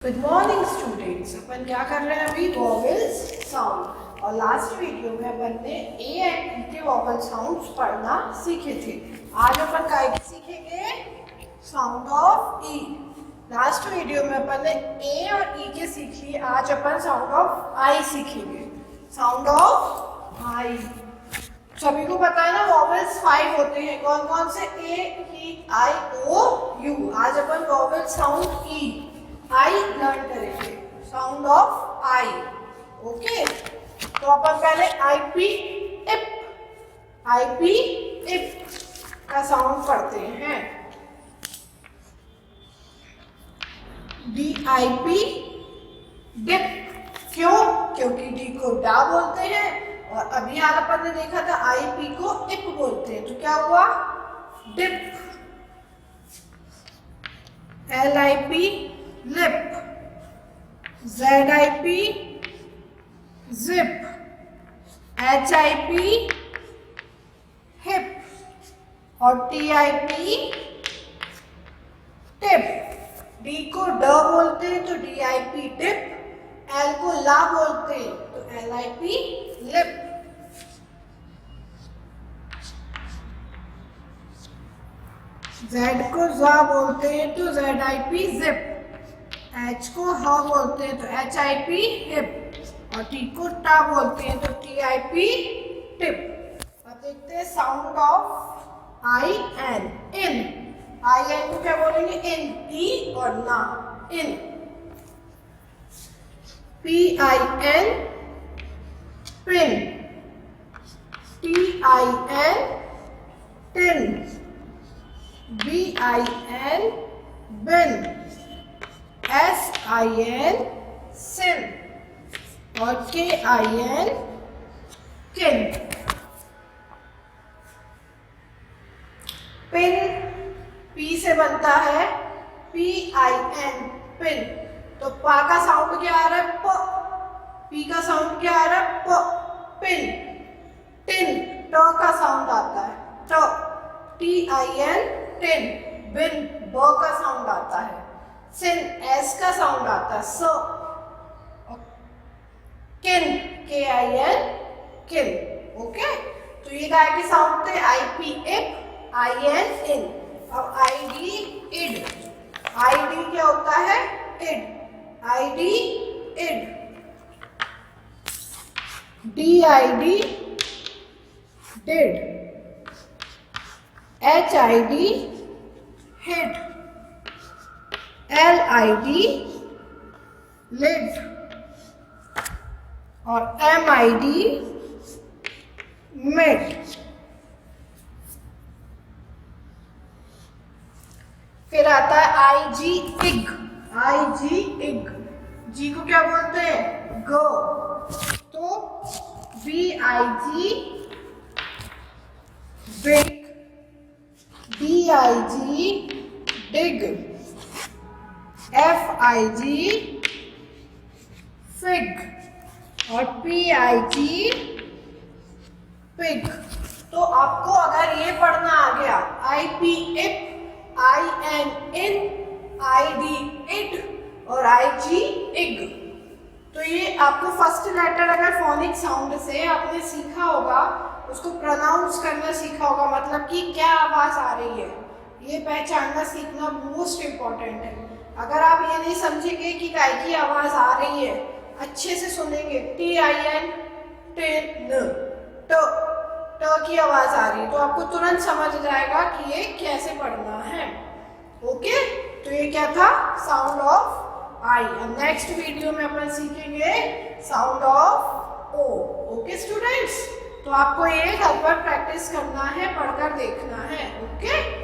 Good morning students. अपन क्या कर रहे हैं अभी? Vowels sound. और लास्ट वीडियो में अपन ने ए एंड ई के वॉवेल साउंड्स पढ़ना सीखे थे। आज अपन काय के सीखेंगे? Sound of E. Last video में अपन ने ए और ई के सीख लिए, आज अपन साउंड ऑफ आई सीखेंगे। साउंड ऑफ आई सभी को पता है ना, वॉवेल्स 5 होते हैं। कौन कौन से? A, E, I, O, U. आज अपन vowel sound E I learn करेंगे। Sound of I. ओके, तो अपन पहले आई पी इप का साउंड पढ़ते हैं। D I P dip. क्यों? क्योंकि डी को डा बोलते हैं और अभी यार अपन ने देखा था आई पी को इप बोलते हैं, तो क्या हुआ? Dip. L I P lip. Z I P zip. H I P hip और T I P tip. D को ड बोलते हैं तो D I P dip. L को ला बोलते हैं तो L I P lip. Z को जा बोलते हैं तो Z I P zip. H को ह बोलते हैं तो एच आई पी हिप और टी को टा बोलते हैं तो टी आई पी टिप। अब देखते हैं sound of I N. In. I N को क्या बोलेंगे? इन। ई और ना, in. P I N pin. T I N tin. B I N bin. S I N sin और K I N kin. Pin P से बनता है, पी आई एन पिन। तो पा का साउंड क्या आ रहा है? प। पी का साउंड क्या आ रहा है? प। पिन। टिन ट का साउंड आता है, ट। T I N tin. Bin ब का साउंड आता है। सिन एस का साउंड आता है, स। किन के आई एन किन। ओके, तो ये गाय के साउंड थे आई P ip, I N in. अब I D id. I D क्या होता है? Id. I D id. D I D did. H I D hid. L I D lid और एम आई डी मिड। फिर आता है आई G इग। आई G इग। जी को क्या बोलते हैं? गो। तो B I G big. D I G dig. F I G fig और पी आई जी पिग। तो आपको अगर ये पढ़ना आ गया, I P ip, I N in, I D id और आई जी इग, तो ये आपको फर्स्ट लेटर अगर फोनिक साउंड से आपने सीखा होगा, उसको प्रोनाउंस करना सीखा होगा, मतलब कि क्या आवाज आ रही है, ये पहचानना सीखना मोस्ट इम्पोर्टेंट है। अगर आप ये नहीं समझेंगे कि काय की आवाज आ रही है, अच्छे से सुनेंगे, टी आई एन टिन, ट की आवाज आ रही है, तो आपको तुरंत समझ जाएगा कि ये कैसे पढ़ना है। ओके, तो ये क्या था? Sound of I. Next video में अपन सीखेंगे sound of O. Okay students, तो आपको ये घर पर प्रैक्टिस करना है, पढ़कर देखना है। ओके।